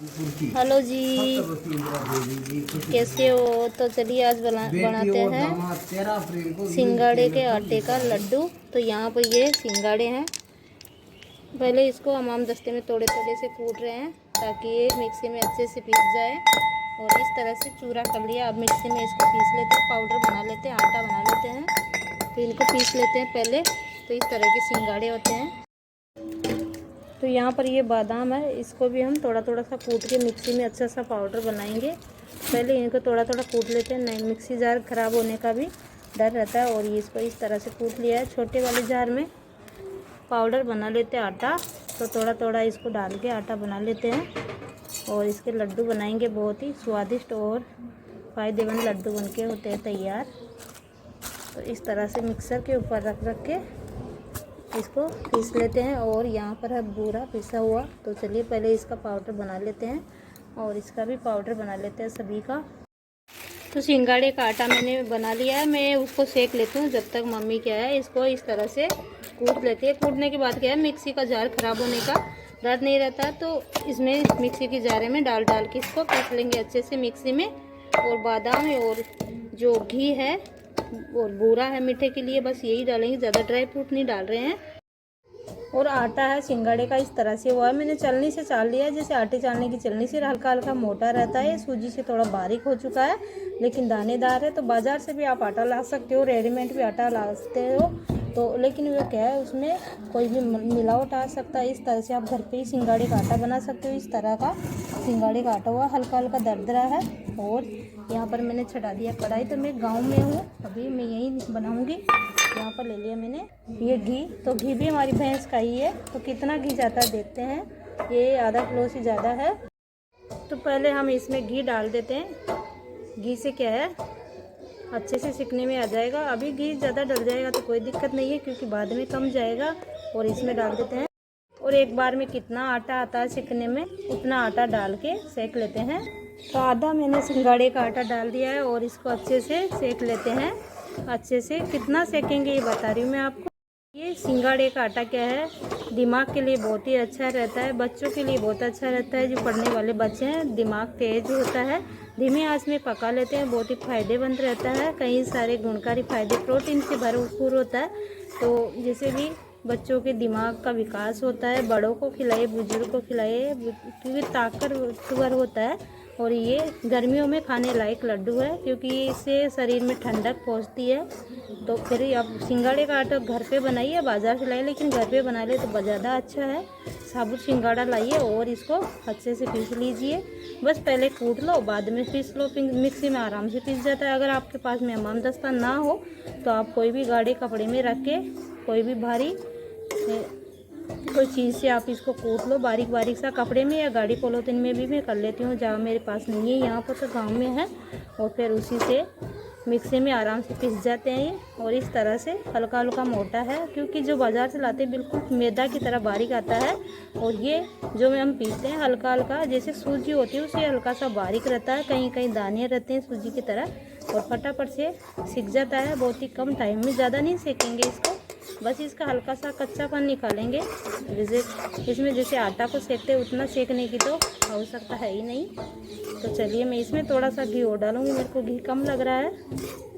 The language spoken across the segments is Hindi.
हेलो जी, कैसे हो? तो चलिए आज बनाते हैं सिंगाड़े के आटे का लड्डू। तो यहाँ पर ये सिंगाड़े हैं। पहले इसको हमाम दस्ते में थोड़े थोड़े से कूट रहे हैं ताकि ये मिक्सी में अच्छे से पीस जाए। और इस तरह से चूरा कर लिया। अब मिक्सी में इसको पीस लेते हैं, पाउडर बना लेते हैं, आटा बना लेते हैं। तो इनको पीस लेते हैं पहले। तो इस तरह के सिंगाड़े होते हैं। तो यहाँ पर ये बादाम है, इसको भी हम थोड़ा थोड़ा सा कूट के मिक्सी में अच्छा सा पाउडर बनाएंगे। पहले इनको थोड़ा थोड़ा कूट लेते हैं, नहीं मिक्सी जार ख़राब होने का भी डर रहता है। और ये इसको इस तरह से कूट लिया है। छोटे वाले जार में पाउडर बना लेते हैं आटा। तो थोड़ा थोड़ा इसको डाल के आटा बना लेते हैं और इसके लड्डू बनाएंगे। बहुत ही स्वादिष्ट और फ़ायदेमंद लड्डू बनके होते हैं तैयार। तो इस तरह से मिक्सर के ऊपर रख रख के इसको पीस लेते हैं। और यहाँ पर है बूरा पिसा हुआ। तो चलिए पहले इसका पाउडर बना लेते हैं और इसका भी पाउडर बना लेते हैं सभी का। तो सिंगाड़े का आटा मैंने बना लिया है। मैं उसको सेक लेती हूँ जब तक मम्मी क्या है इसको इस तरह से कूट लेती है। कूटने के बाद क्या है मिक्सी का जार ख़राब होने का डर नहीं रहता। तो इसमें मिक्सी के जारे में डाल के इसको पीस लेंगे अच्छे से मिक्सी में। और बादाम और जो घी है और बूरा है मीठे के लिए, बस यही डालेंगे, ज़्यादा ड्राई फ्रूट नहीं डाल रहे हैं। और आटा है सिंगाड़े का इस तरह से हुआ है। मैंने चालनी से चाल लिया है, जैसे आटे चालने की चालनी से हल्का हल्का मोटा रहता है। सूजी से थोड़ा बारीक हो चुका है लेकिन दानेदार है। तो बाज़ार से भी आप आटा ला सकते हो, रेडीमेड भी आटा ला सकते हो। तो लेकिन वो क्या है उसमें कोई भी मिलावट आ सकता है। इस तरह से आप घर पे ही सिंगाड़े का आटा बना सकते हो। इस तरह का सिंगाड़े का आटा हुआ, हल्का हल्का दरदरा है। और यहाँ पर मैंने छटा दिया कढ़ाई। तो मैं गांव में हूँ, अभी मैं यहीं बनाऊँगी। यहाँ पर ले लिया मैंने ये घी। तो घी भी हमारी भैंस का ही है। तो कितना घी जाता है देखते हैं। ये आधा किलो से ज़्यादा है। तो पहले हम इसमें घी डाल देते हैं। घी से क्या है अच्छे से सिकने में आ जाएगा। अभी घी ज़्यादा डल जाएगा तो कोई दिक्कत नहीं है क्योंकि बाद में कम जाएगा। और इसमें डाल देते हैं। और एक बार में कितना आटा आता है सिकने में उतना आटा डाल के सेक लेते हैं। तो आधा मैंने सिंगाड़े का आटा डाल दिया है और इसको अच्छे से सेक लेते हैं। अच्छे से कितना सेकेंगे ये बता रही हूँ मैं आपको। ये सिंगाड़े का आटा क्या है दिमाग के लिए बहुत ही अच्छा रहता है, बच्चों के लिए बहुत अच्छा रहता है। जो पढ़ने वाले बच्चे हैं दिमाग तेज होता है, धीमी आंच में पका लेते हैं, बहुत ही फायदेमंद रहता है। कई सारे गुणकारी फायदे, प्रोटीन से भरपूर होता है। तो जैसे भी बच्चों के दिमाग का विकास होता है, बड़ों को खिलाए बुजुर्ग को खिलाए क्योंकि ताकतवर होता है। और ये गर्मियों में खाने लायक लड्डू है क्योंकि इससे शरीर में ठंडक पहुंचती है। तो फिर आप सिंगाड़े का आटा घर पे बनाइए, बाज़ार से लाइए, लेकिन घर पे बना ले तो ज़्यादा अच्छा है। साबुत सिंगाड़ा लाइए और इसको अच्छे से पीस लीजिए। बस पहले कूट लो बाद में पीस लो, मिक्सी में आराम से पीस जाता है। अगर आपके पास में हमाम दस्ता ना हो तो आप कोई भी गाढ़े कपड़े में रख के कोई भी भारी कोई चीज़ से आप इसको कूट लो बारीक बारीक सा, कपड़े में या गाड़ी पॉलीथिन में भी मैं कर लेती हूँ जहाँ मेरे पास नहीं है। यहाँ पर तो गांव में है। और फिर उसी से मिक्सी में आराम से पिस जाते हैं ये। और इस तरह से हल्का हल्का मोटा है क्योंकि जो बाज़ार से लाते हैं बिल्कुल मैदा की तरह बारीक आता है। और ये जो में हम पीसते हैं हल्का हल्का जैसे सूजी होती है उससे हल्का सा बारीक रहता है, कहीं कहीं दाने रहते हैं सूजी की तरह। और फटाफट से सीख जाता है बहुत ही कम टाइम में। ज़्यादा नहीं सेकेंगे इसको, बस इसका हल्का सा कच्चापन निकालेंगे। जैसे इसमें जैसे आटा को सेकते हैं उतना सेकने की तो आवश्यकता है ही नहीं। तो चलिए मैं इसमें थोड़ा सा घी और डालूंगी, मेरे को घी कम लग रहा है।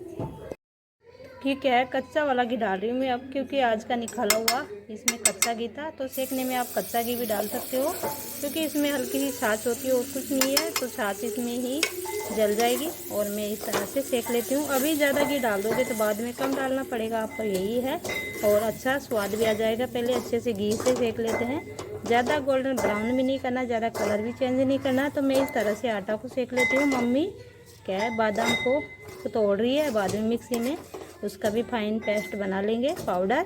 घी क्या है कच्चा वाला घी डाल रही हूँ मैं अब क्योंकि आज का निकाला हुआ इसमें कच्चा घी था। तो सेकने में आप कच्चा घी भी डाल सकते हो क्योंकि इसमें हल्की सी छाछ होती है और कुछ नहीं है। तो छाछ इसमें ही जल जाएगी। और मैं इस तरह से सेक लेती हूँ। अभी ज़्यादा घी डाल दोगे तो बाद में कम डालना पड़ेगा आपको, यही है। और अच्छा स्वाद भी आ जाएगा। पहले अच्छे से घी से सेक लेते हैं। ज़्यादा गोल्डन ब्राउन भी नहीं करना, ज़्यादा कलर भी चेंज नहीं करना। तो मैं इस तरह से आटा को सेक लेती हूँ। मम्मी क्या है बादाम को तोड़ रही है, बाद में मिक्सी में उसका भी फाइन पेस्ट बना लेंगे पाउडर।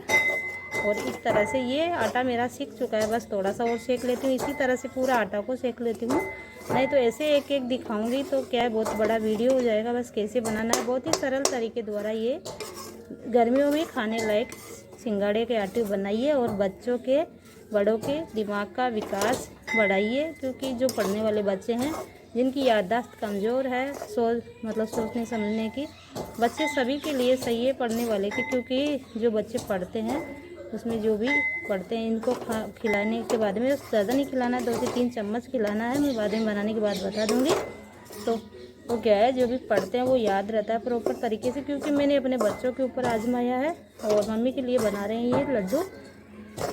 और इस तरह से ये आटा मेरा सीख चुका है, बस थोड़ा सा और सेक लेती हूँ। इसी तरह से पूरा आटा को सेक लेती हूँ, नहीं तो ऐसे एक एक दिखाऊंगी तो क्या है बहुत बड़ा वीडियो हो जाएगा। बस कैसे बनाना है बहुत ही सरल तरीके द्वारा ये गर्मियों में खाने लायक सिंगाड़े के आटे बनाइए और बच्चों के बड़ों के दिमाग का विकास बढ़ाइए। क्योंकि जो पढ़ने वाले बच्चे हैं जिनकी याददाश्त कमज़ोर है, सोचने समझने की, बच्चे सभी के लिए सही है पढ़ने वाले के। क्योंकि जो बच्चे पढ़ते हैं उसमें जो भी पड़ते हैं इनको खिलाने के बाद में ज़्यादा नहीं खिलाना है, 2 से 3 चम्मच खिलाना है। मैं बाद में बनाने के बाद बता दूँगी। तो वो क्या है, जो भी पढ़ते हैं वो याद रहता है प्रॉपर तरीके से, क्योंकि मैंने अपने बच्चों के ऊपर आजमाया है। और मम्मी के लिए बना रहे हैं ये लड्डू,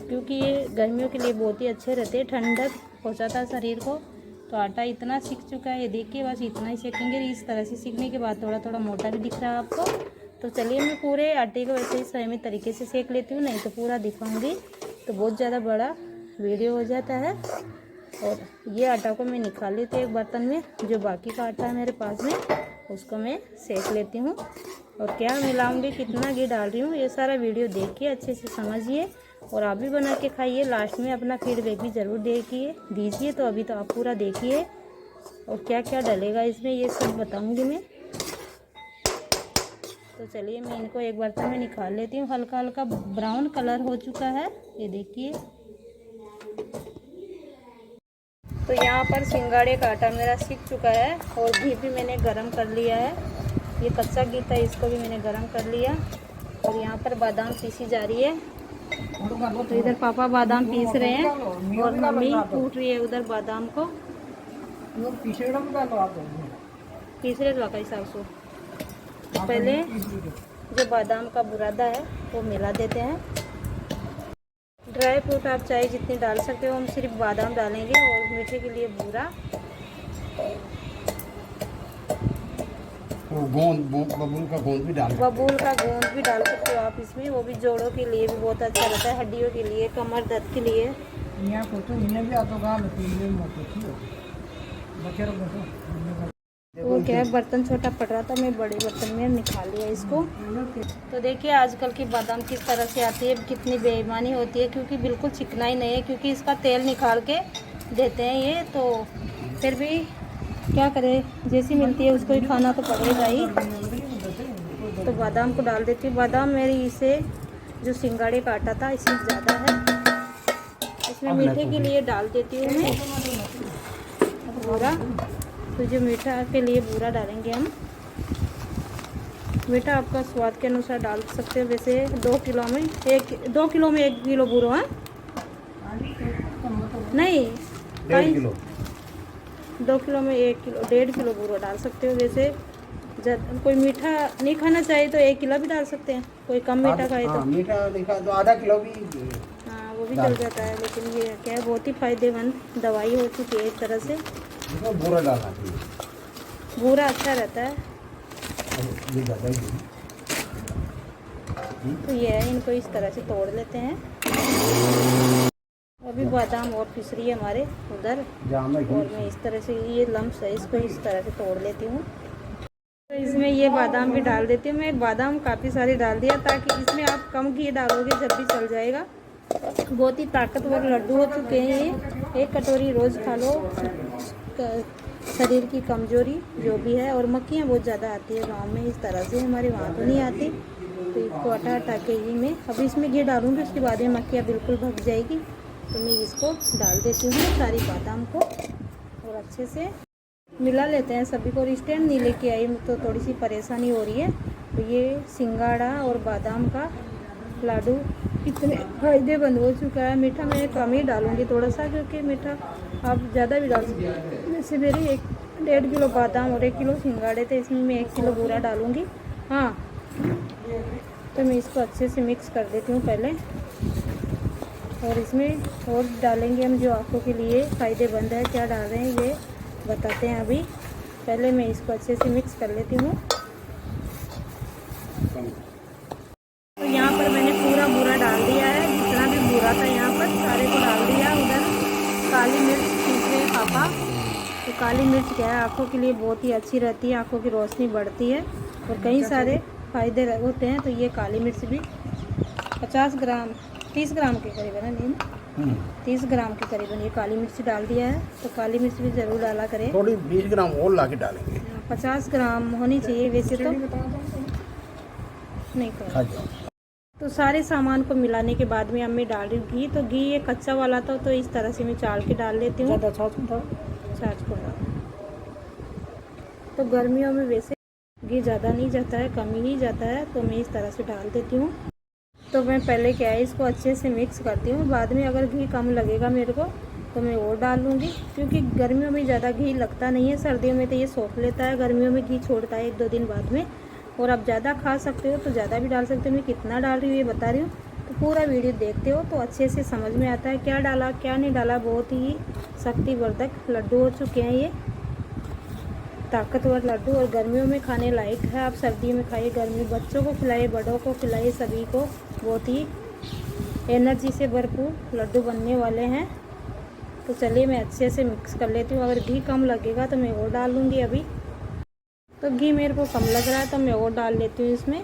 क्योंकि ये गर्मियों के लिए बहुत ही अच्छे रहते हैं, ठंडक पहुँचाता है शरीर को। तो आटा इतना सीख चुका है, ये देखिए बस इतना ही सेकेंगे। इस तरह से सीखने के बाद थोड़ा थोड़ा मोटा भी दिख रहा है आपको। तो चलिए मैं पूरे आटे को वैसे ही संयमित तरीके से सेक लेती हूँ, नहीं तो पूरा दिखाऊंगी तो बहुत ज़्यादा बड़ा वीडियो हो जाता है। और ये आटा को मैं निकाल लेती हूँ एक बर्तन में। जो बाकी का आटा है मेरे पास में उसको मैं सेक लेती हूँ। और क्या मिलाऊंगी, कितना घी डाल रही हूँ, ये सारा वीडियो देखिए, अच्छे से समझिए और आप भी बना के खाइए। लास्ट में अपना फीडबैक भी ज़रूर दीजिए। तो अभी तो आप पूरा देखिए और क्या क्या डलेगा इसमें ये सब बताऊँगी मैं। तो चलिए मैं इनको एक बर्तन में निकाल लेती हूँ। हल्का हल्का ब्राउन कलर हो चुका है, ये देखिए। तो यहाँ पर सिंगाड़े का आटा मेरा सीख चुका है और घी भी मैंने गरम कर लिया है। ये कच्चा घी था, इसको भी मैंने गरम कर लिया। और यहाँ पर बादाम पीसी जा रही है। तो इधर पापा बादाम पीस रहे हैं और मम्मी कूट रही है उधर बादाम को। पीस रहे तो हिसाब से पहले जो बादाम का बुरादा है वो मिला देते हैं। ड्राई फ्रूट आप चाहे जितने डाल सकते हो, हम सिर्फ बादाम डालेंगे। और मीठे के लिए बूरा, बबूल का गोंद भी डाल सकते हो आप इसमें। वो भी जोड़ों के लिए भी बहुत अच्छा रहता है, हड्डियों के लिए, कमर दर्द के लिए। वो क्या है, बर्तन छोटा पड़ रहा था, मैं बड़े बर्तन में निकाल लिया इसको। तो देखिए आजकल की बादाम किस तरह से आती है, कितनी बेईमानी होती है, क्योंकि बिल्कुल चिकना ही नहीं है, क्योंकि इसका तेल निकाल के देते हैं ये। तो फिर भी क्या करें, जैसी मिलती है उसको ही खाना तो पड़ेगा ही। तो बादाम को डाल देती हूँ। बादाम मेरी इसे जो सिंगाड़े का आटा था इसमें ज़्यादा है, इसमें मीठे के लिए डाल देती हूँ मैं बूरा। तो जो मीठा के लिए बूरा डालेंगे हम। मीठा आपका स्वाद के अनुसार डाल सकते हो। वैसे 2 किलो में 1 किलो बूरा है, नहीं 1.5 किलो, 2 किलो में 1.5 किलो बूरा डाल सकते हो। वैसे जब कोई मीठा नहीं खाना चाहिए तो 1 किलो भी डाल सकते हैं, कोई कम मीठा खाए तो मीठा नहीं खाए तो आधा किलो भी, हाँ वो भी चल जाता है। लेकिन ये क्या है, बहुत ही फायदेमंद दवाई हो चुकी है एक तरह से। बूरा डालना चाहिए, बूरा अच्छा रहता है। तो ये है, इनको इस तरह से तोड़ लेते हैं। अभी बादाम और पिस रही है हमारे उधर, और मैं इस तरह से ये लम्स है इसको इस तरह से तोड़ लेती हूँ। तो इसमें ये बादाम भी डाल देती हूँ मैं। बादाम काफ़ी सारी डाल दिया, ताकि इसमें आप कम घी डालोगे जब भी चल जाएगा। बहुत ही ताकतवर लड्डू हो चुके हैं ये। 1 कटोरी रोज़ खा लो। शरीर की कमजोरी जो भी है, और मक्खियाँ बहुत ज़्यादा आती है गांव में, इस तरह से हमारे वहाँ तो नहीं आती। तो इसको हटा के ही मैं अभी इसमें घी डालूँगी, उसके बाद में मक्खियाँ बिल्कुल भग जाएगी। तो मैं इसको डाल देती हूँ सारी बादाम को और अच्छे से मिला लेते हैं सभी को। स्टैंड नहीं लेके आई तो थोड़ी सी परेशानी हो रही है। तो ये सिंगाड़ा और बादाम का लाडू इतने फायदेमंद हो चुका है। मीठा मैं कम ही डालूँगी थोड़ा सा, क्योंकि मीठा आप ज़्यादा भी डाल सकते हैं। जैसे मेरी 1.5 किलो बादाम और 1 किलो सिंगाड़े थे, इसमें मैं 1 किलो बूरा डालूँगी। हाँ, तो मैं इसको अच्छे से मिक्स कर देती हूँ पहले। और इसमें और डालेंगे हम जो आँखों के लिए फ़ायदेमंद है। क्या डाल रहे हैं ये बताते हैं अभी। पहले मैं इसको अच्छे से मिक्स कर लेती हूँ। तो यहाँ पर मैंने पूरा बूरा डाल दिया है, जितना भी बूरा था यहाँ पर सारे को डाल दिया। उधर काली मिर्च पीस रहे पापा। तो काली मिर्च क्या है, आँखों के लिए बहुत ही अच्छी रहती है, आँखों की रोशनी बढ़ती है और कई सारे फ़ायदे होते हैं। तो ये काली मिर्च भी 50 ग्राम 30 ग्राम के करीबन है, नहीं 30 ग्राम के करीबन ये काली मिर्च डाल दिया है। तो काली मिर्च भी ज़रूर डाला करें। थोड़ी 20 ग्राम और ला के डालेंगे। 50 ग्राम होनी चाहिए वैसे तो, नहीं कर। तो सारे सामान को मिलाने के बाद में अब मैं डाल रही हूँ घी। तो घी ये कच्चा वाला था, तो इस तरह से मैं चाल के डाल लेती हूँ। छाछ को तो गर्मियों में वैसे घी ज़्यादा नहीं जाता है, कम ही जाता है, तो मैं इस तरह से डाल देती हूँ। तो मैं पहले क्या है, इसको अच्छे से मिक्स करती हूँ। बाद में अगर घी कम लगेगा मेरे को तो मैं और डाल लूँगी, क्योंकि गर्मियों में ज़्यादा घी लगता नहीं है। सर्दियों में तो ये सोख लेता है, गर्मियों में घी छोड़ता है 1-2 दिन बाद में। और आप ज़्यादा खा सकते हो तो ज़्यादा भी डाल सकते हो। मैं कितना डाल रही हूँ ये बता रही हूँ, तो पूरा वीडियो देखते हो तो अच्छे से समझ में आता है क्या डाला क्या नहीं डाला। बहुत ही शक्तिवर्धक लड्डू हो चुके हैं ये, ताकतवर लड्डू, और गर्मियों में खाने लायक है। आप सर्दियों में खाइए, गर्मी बच्चों को खिलाइए, बड़ों को खिलाइए, सभी को। बहुत ही एनर्जी से भरपूर लड्डू बनने वाले हैं। तो चलिए मैं अच्छे से मिक्स कर लेती हूँ। अगर घी कम लगेगा तो मैं और डाल लूँगी। अभी तो घी मेरे को कम लग रहा है तो मैं और डाल लेती हूँ इसमें,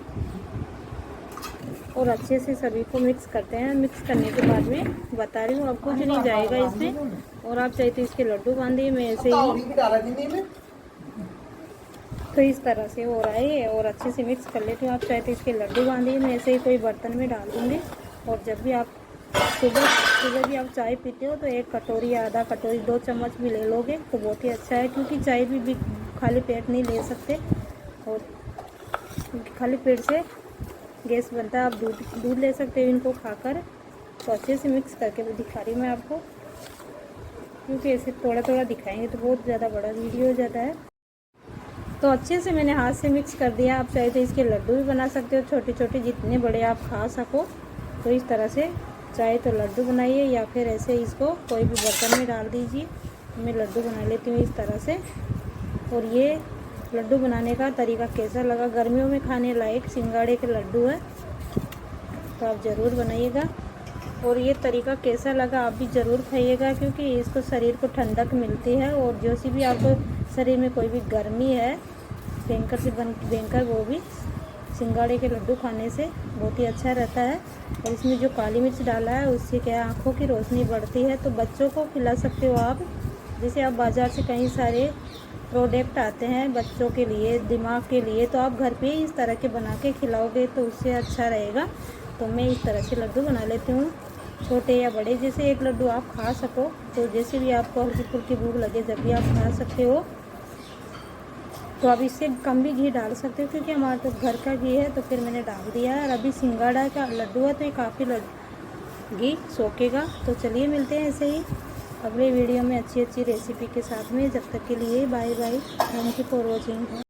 और अच्छे से सभी को मिक्स करते हैं। मिक्स करने के बाद में बता रही हूँ, अब कुछ नहीं जाएगा इसमें। और आप चाहे तो इसके लड्डू बांधिए, मैं ऐसे ही तो इस तरह से हो रहा है। और अच्छे से मिक्स कर लेती हूँ। आप चाहे तो इसके लड्डू बांधिए, मैं ऐसे ही कोई बर्तन में डाल दूँगी। और जब भी आप सुबह भी आप चाय पीते हो तो 1 कटोरी या आधा कटोरी 2 चम्मच भी ले लोगे तो बहुत ही अच्छा है, क्योंकि चाय भी खाली पेट नहीं ले सकते, और खाली पेट से गैस बनता है। आप दूध ले सकते हो इनको खाकर। तो अच्छे से मिक्स करके दिखा रही हूँ मैं आपको, क्योंकि ऐसे थोड़ा थोड़ा दिखाएंगे तो बहुत ज़्यादा बड़ा वीडियो हो जाता है। तो अच्छे से मैंने हाथ से मिक्स कर दिया। आप चाहे तो इसके लड्डू भी बना सकते हो, छोटे छोटे, जितने बड़े आप खा सको। तो इस तरह से चाहे तो लड्डू बनाइए, या फिर ऐसे इसको कोई भी बर्तन में डाल दीजिए। मैं लड्डू बना लेती हूँ इस तरह से। और ये लड्डू बनाने का तरीका कैसा लगा, गर्मियों में खाने लायक सिंगाड़े के लड्डू है, तो आप ज़रूर बनाइएगा। और ये तरीका कैसा लगा आप भी ज़रूर खाइएगा, क्योंकि इसको शरीर को ठंडक मिलती है। और जो सी भी आपको शरीर में कोई भी गर्मी है भयंकर, वो भी सिंगाड़े के लड्डू खाने से बहुत ही अच्छा रहता है। और इसमें जो काली मिर्च डाला है उससे क्या आँखों की रोशनी बढ़ती है। तो बच्चों को खिला सकते हो आप। जैसे आप बाज़ार से कई सारे प्रोडक्ट आते हैं बच्चों के लिए, दिमाग के लिए, तो आप घर पे इस तरह के बना के खिलाओगे तो उससे अच्छा रहेगा। तो मैं इस तरह से लड्डू बना लेती हूँ, छोटे या बड़े, जैसे 1 लड्डू आप खा सको। तो जैसे भी आपको हल्की फुल्की भूख लगे जब भी आप खा सकते हो। तो अब इससे कम भी घी डाल सकते हो, क्योंकि हमारा तो घर का घी है तो फिर मैंने डाल दिया है। और अभी सिंगाड़ा का लड्डू है तो ये काफ़ी घी सोखेगा। तो चलिए मिलते हैं ऐसे ही अगले वीडियो में अच्छी अच्छी रेसिपी के साथ में। जब तक के लिए bye bye, thank you for watching.